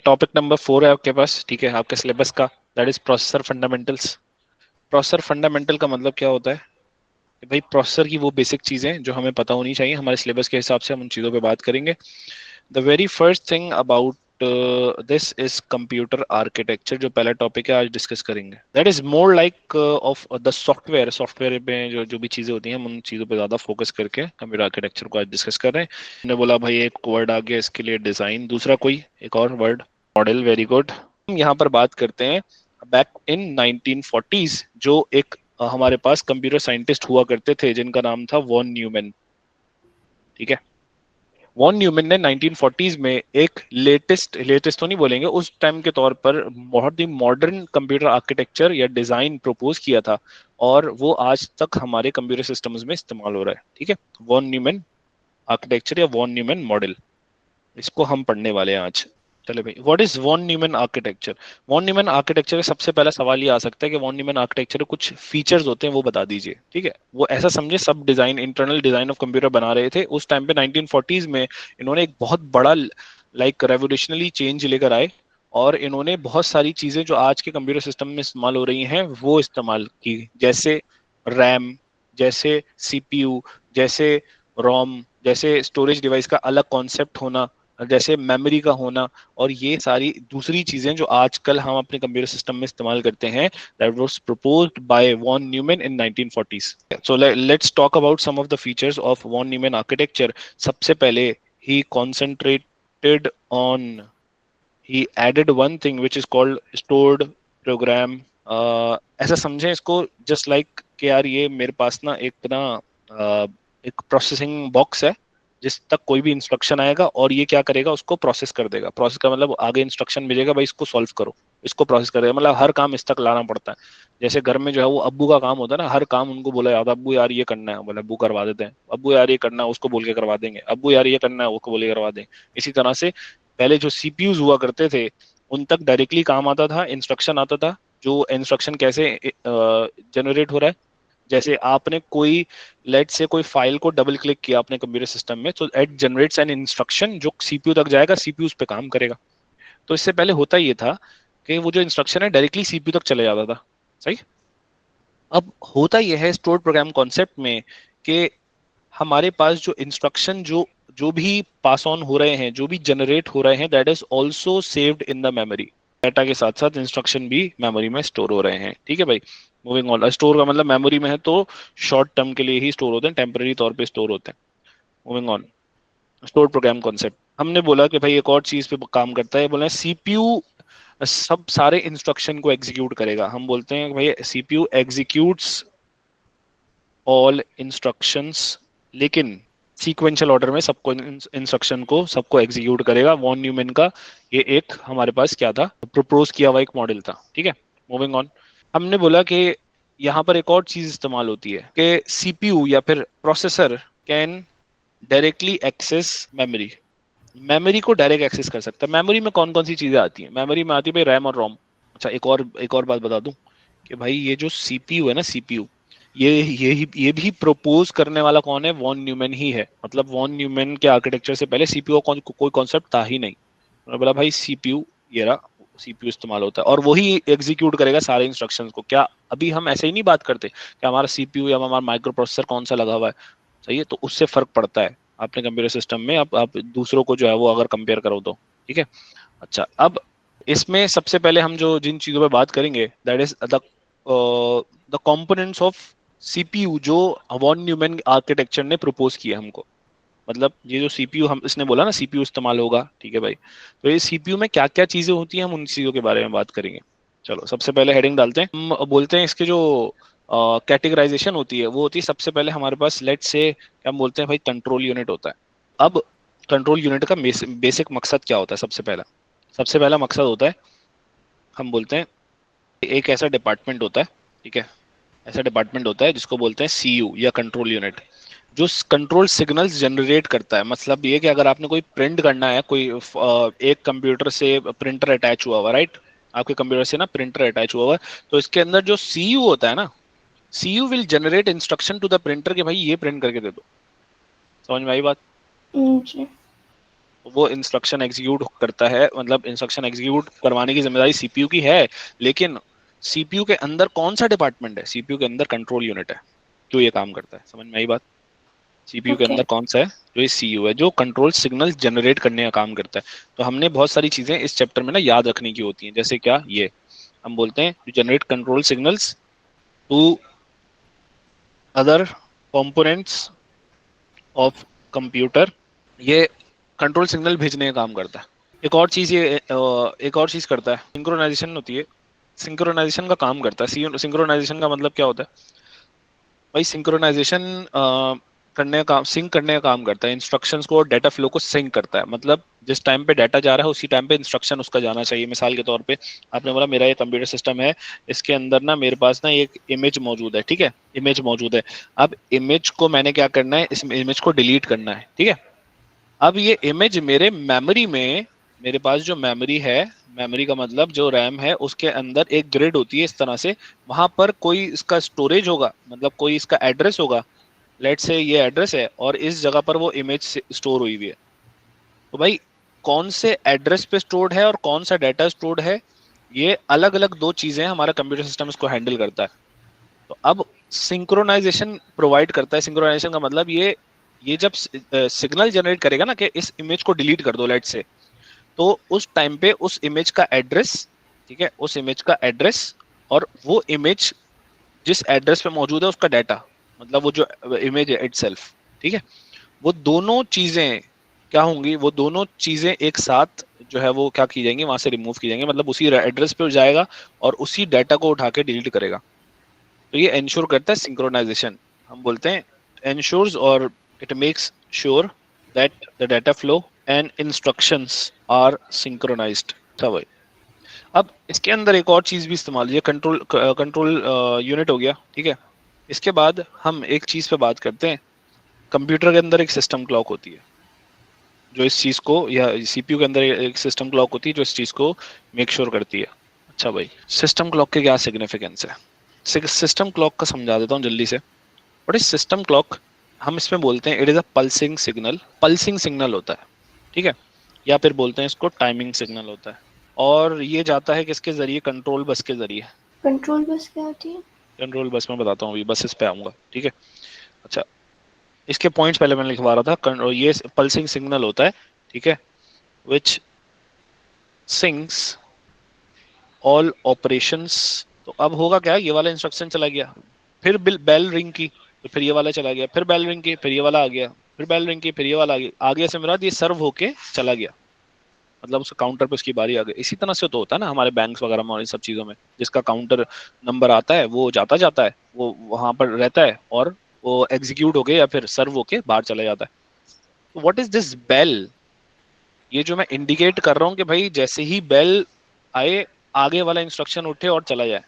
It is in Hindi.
टॉपिक नंबर 4 है आपके पास, ठीक है, आपके सिलेबस का, that is processor fundamentals. Processor fundamental का मतलब क्या होता है कि भाई प्रोसेसर की वो बेसिक चीजें जो हमें पता होनी चाहिए, हमारे सिलेबस के हिसाब से हम उन चीजों पे बात करेंगे। The very first thing about this is computer architecture, जो पहला टॉपिक है आज डिस्कस करेंगे, that is more like of the software. Software में जो जो भी चीजें होती हैं हम उन चीजों पे ज्यादा फोकस करके कंप्यूटर आर्किटेक्चर को आज डिस्कस कर रहे हैं। हमने बोला भाई एक वर्ड आ गया इसके लिए, डिजाइन। दूसरा कोई एक और वर्ड, मॉडल। Very good. हम यहाँ पर बात करते हैं बैक इन 1940s, जो एक हमारे पास कंप्यूटर साइंटिस्ट हुआ करते थे जिनका नाम था वॉन न्यूमैन, ठीक है। वॉन न्यूमैन ने 1940s में एक लेटेस्ट तो नहीं बोलेंगे, उस टाइम के तौर पर बहुत ही मॉडर्न कंप्यूटर आर्किटेक्चर या डिजाइन प्रपोज किया था, और वो आज तक हमारे कंप्यूटर सिस्टम्स में इस्तेमाल हो रहा है, ठीक है। वॉन न्यूमैन आर्किटेक्चर या वॉन न्यूमैन मॉडल, इसको हम पढ़ने वाले हैं आज। चले भाई, what is von Neumann architecture. Von Neumann architecture का सबसे पहला सवाल ये आ सकता है कि वॉन न्यूमैन आर्किटेक्चर के कुछ फीचर्स होते हैं वो बता दीजिए, ठीक है। वो ऐसा समझे सब design, internal design of computer बना रहे थे उस टाइम पे 1940s में। इन्होंने एक बहुत बड़ा लाइक रेवोल्यूशनरी चेंज लेकर आए, और इन्होंने बहुत सारी चीजें जो आज के कंप्यूटर सिस्टम में इस्तेमाल हो रही हैं वो इस्तेमाल की, जैसे रैम, जैसे सीपीयू, जैसे रोम, जैसे स्टोरेज डिवाइस का अलग कॉन्सेप्ट होना, जैसे मेमोरी का होना, और ये सारी दूसरी चीजें जो आजकल हम अपने कंप्यूटर सिस्टम में इस्तेमाल करते हैं, that was proposed by von Neumann in 1940s. So let's talk about some of the features of von Neumann architecture. सबसे पहले he concentrated on, he added one thing which is called stored program. ऐसा समझें इसको जस्ट लाइक कि यार ये मेरे पास ना एक प्रोसेसिंग बॉक्स है जिस तक कोई भी इंस्ट्रक्शन आएगा और ये क्या करेगा, उसको प्रोसेस कर देगा। प्रोसेस का मतलब आगे इंस्ट्रक्शन भेजेगा, भाई इसको सॉल्व करो, इसको प्रोसेस करेगा, मतलब हर काम इस तक लाना पड़ता है। जैसे घर में जो है वो अब्बू का काम होता है ना, हर काम उनको बोला जाता है, अब्बू यार ये करना है, बोले अब्बू करवा देते हैं, अब्बू यार ये करना है, उसको बोल के करवा देंगे, अब्बू यार ये करना है, उसको बोल के करवा देंगे। इसी तरह से पहले जो सीपीयूज हुआ करते थे उन तक डायरेक्टली काम आता था, इंस्ट्रक्शन आता था, जो इंस्ट्रक्शन कैसे जनरेट हो रहा है। जैसे आपने कोई लेट से कोई फाइल को डबल क्लिक किया अपने कंप्यूटर सिस्टम में, तो इट जनरेट्स एन इंस्ट्रक्शन जो सीपीयू तक जाएगा, सीपीयू उस पे काम करेगा। तो इससे पहले होता ये था कि वो जो इंस्ट्रक्शन है डायरेक्टली सीपीयू तक चले जाता था, सही। अब होता यह है स्टोर्ड प्रोग्राम कॉन्सेप्ट में कि हमारे पास जो इंस्ट्रक्शन जो जो भी पास ऑन हो रहे हैं, जो भी जनरेट हो रहे हैं, that is also saved in the memory. Data के साथ साथ इंस्ट्रक्शन भी मेमोरी में स्टोर हो रहे हैं, ठीक है भाई। मूविंग ऑन, स्टोर का मतलब मेमोरी में है तो शॉर्ट टर्म के लिए ही स्टोर होते हैं, टेम्पररी तौर पे स्टोर होते हैं। Moving on, stored program concept. हमने बोला कि भाई एक और चीज पे काम करता है, बोला सीपीयू सब सारे इंस्ट्रक्शन को एग्जीक्यूट करेगा। हम बोलते हैं भाई सीपीयू एग्जीक्यूट्स ऑल इंस्ट्रक्शंस, लेकिन सीक्वेंशियल ऑर्डर में सबको इंस्ट्रक्शन को सबको एग्जीक्यूट करेगा। वॉन न्यूमैन का ये एक हमारे पास क्या था, प्रपोज किया हुआ एक मॉडल था, ठीक है। मूविंग ऑन, हमने बोला कि यहाँ पर एक और चीज इस्तेमाल होती है कि सीपीयू या फिर processor can directly access memory. Memory को डायरेक्ट एक्सेस कर सकता है। मेमोरी में कौन कौन सी चीजें आती हैं, मेमोरी में आती है भाई रैम और रोम। अच्छा, एक और बात बता दूं कि भाई ये जो सीपीयू है ना, सीपीयू ये भी प्रपोज करने वाला कौन है, वॉन न्यूमैन ही है। मतलब वॉन न्यूमैन के आर्किटेक्चर से पहले सीपीयू का कोई कॉन्सेप्ट था ही नहीं। उन्होंने बोला भाई सीपीयू, ये रहा सीपीयू इस्तेमाल होता है और वही एग्जीक्यूट करेगा सारे इंस्ट्रक्शंस को। क्या अभी हम ऐसे ही नहीं बात करते कि हमारा सीपीयू या हमारा माइक्रो प्रोसेसर कौन सा लगा हुआ है, सही है। तो उससे फर्क पड़ता है अपने कंप्यूटर सिस्टम में, आप दूसरों को जो है वो अगर कंपेयर करो तो, ठीक है। अच्छा, अब इसमें सबसे पहले हम जो जिन चीजों पे बात करेंगे, that is the components of CPU जो वॉन न्यूमैन आर्किटेक्चर ने प्रपोज किया हमको। मतलब ये जो सीपीयू हम इसने बोला ना सीपीयू इस्तेमाल होगा, ठीक है भाई। तो ये सीपीयू में क्या क्या चीजें होती हैं हम उन चीजों के बारे में बात करेंगे। चलो सबसे पहले हेडिंग डालते हैं। हम बोलते हैं इसके जो कैटेगराइजेशन होती है वो होती है, सबसे पहले हमारे पास लेट से क्या हम बोलते हैं भाई, कंट्रोल यूनिट होता है। अब कंट्रोल यूनिट का बेसिक मकसद क्या होता है, सबसे पहला मकसद होता है, हम बोलते हैं एक ऐसा डिपार्टमेंट होता है, ठीक है, ऐसा डिपार्टमेंट होता है जिसको बोलते हैं सीयू या कंट्रोल यूनिट, जो कंट्रोल सिग्नल्स जनरेट करता है। मतलब ये कि अगर आपने कोई प्रिंट करना है, कोई एक कंप्यूटर से प्रिंटर अटैच हुआ हुआ, राइट, आपके कंप्यूटर से ना प्रिंटर अटैच हुआ हुआ, तो इसके अंदर जो सीयू होता है ना, CU will generate instruction to the printer कि भाई ये प्रिंट करके दे दो। समझ में आई बात? जी। वो इंस्ट्रक्शन एग्जीक्यूट करता है, मतलब इंस्ट्रक्शन एग्जीक्यूट करवाने की जिम्मेदारी सीपीयू की है, लेकिन सीपीयू के अंदर कौन सा डिपार्टमेंट है? सीपीयू के अंदर कंट्रोल यूनिट है जो ये काम करता है। समझ में आई बात? सीपीयू के ओके। अंदर कौन सा है? जो ये सीयू है, जो कंट्रोल सिग्नल जनरेट करने का काम करता है। तो हमने बहुत सारी चीजें इस चैप्टर में ना याद रखने की होती हैं, जैसे क्या, ये हम बोलते हैं generate control signals to other components of computer. ये कंट्रोल सिग्नल भेजने का काम करता है। एक और चीज ये एक और चीज करता है, सिंक्रोनाइजेशन होती है, सिंक्रोनाइजेशन का काम करता है। सिंक्रोनाइजेशन का मतलब क्या होता है भाई? सिंक्रोनाइजेशन करने का काम, सिंक करने का काम करता है, इंस्ट्रक्शंस को, डेटा फ्लो को सिंक करता है। मतलब जिस टाइम पे डाटा जा रहा है उसी टाइम पे इंस्ट्रक्शन उसका जाना चाहिए। मिसाल के तौर पे आपने बोला मेरा ये कंप्यूटर सिस्टम है, इसके अंदर ना मेरे पास ना एक इमेज मौजूद है, ठीक है, इमेज मौजूद है। अब इमेज को मैंने क्या करना है, इस इमेज को डिलीट करना है, ठीक है। अब ये इमेज मेरे मेमोरी में, मेरे पास जो मेमोरी है, मेमोरी का मतलब जो रैम है, उसके अंदर एक ग्रिड होती है इस तरह से, वहां पर कोई इसका स्टोरेज होगा, मतलब कोई इसका एड्रेस होगा। लेट से ये एड्रेस है और इस जगह पर वो इमेज स्टोर हुई हुई है। तो भाई कौन से एड्रेस पे स्टोर्ड है और कौन सा डाटा स्टोर्ड है, ये अलग अलग दो चीजें हैं, हमारा कंप्यूटर सिस्टम इसको हैंडल करता है। तो अब सिंक्रोनाइजेशन प्रोवाइड करता है। सिंक्रोनाइजेशन का मतलब ये जब सिग्नल जनरेट करेगा ना कि इस इमेज को डिलीट कर दो लेट से, तो उस टाइम पे उस इमेज का एड्रेस, ठीक है, उस इमेज का एड्रेस और वो इमेज जिस एड्रेस पे मौजूद है उसका डाटा, मतलब वो जो इमेज है इटसेल्फ, ठीक है, वो दोनों चीजें क्या होंगी? वो दोनों चीजें एक साथ जो है वो क्या की जाएंगी, वहां से रिमूव की जाएंगी, मतलब उसी एड्रेस पे जाएगा और उसी डाटा को उठा के डिलीट करेगा। तो ये इंश्योर करता है सिंक्रोनाइजेशन। हम बोलते हैं ensures और it makes sure that the data flow and instructions are synchronized। था भाई। अब इसके अंदर एक और चीज भी इस्तेमाल, ये कंट्रोल यूनिट हो गया, ठीक है। इसके बाद हम एक चीज पे बात करते हैं। कंप्यूटर के अंदर एक सिस्टम क्लॉक होती है जो इस चीज को, या सीपीयू के अंदर एक सिस्टम क्लॉक होती है जो इस चीज को मेक श्योर करती है। अच्छा भाई, सिस्टम क्लॉक के क्या सिग्निफिकेंस है? सिस्टम क्लॉक का समझा देता हूँ जल्दी से। What is system clock? हम इसमें बोलते हैं it is a pulsing signal. Pulsing signal होता है, ठीक है, या फिर बोलते हैं इसको टाइमिंग सिग्नल होता है। और ये जाता है किसके जरिए? कंट्रोल बस के जरिए। कंट्रोल बस क्या होती है? कंट्रोल बस में बताता हूँ, अभी बस इस पे आऊंगा, ठीक है। अच्छा, इसके पॉइंट्स पहले मैंने लिखवा रहा था। ये पल्सिंग सिग्नल होता है, ठीक है, विच सिंक्स ऑल ऑपरेशंस। तो अब होगा क्या, ये वाला इंस्ट्रक्शन चला गया, फिर बेल रिंग की, तो फिर ये वाला चला गया, फिर बेल रिंग की, फिर ये वाला आ गया, फिर बेल रिंग की, फिर ये वाला आ गया, आगे से मेरा ये सर्व होके चला गया, मतलब उसका काउंटर पे उसकी बारी आ गई। इसी तरह से तो होता है ना हमारे बैंक्स वगैरह में और इन सब चीजों में, जिसका काउंटर नंबर आता है वो जाता जाता है, वो वहां पर रहता है और वो एग्जीक्यूट होके या फिर सर्व होके बाहर चला जाता है। तो व्हाट इज दिस बेल? ये जो मैं इंडिकेट कर रहा हूँ कि भाई जैसे ही बेल आए, आगे वाला इंस्ट्रक्शन उठे और चला जाए,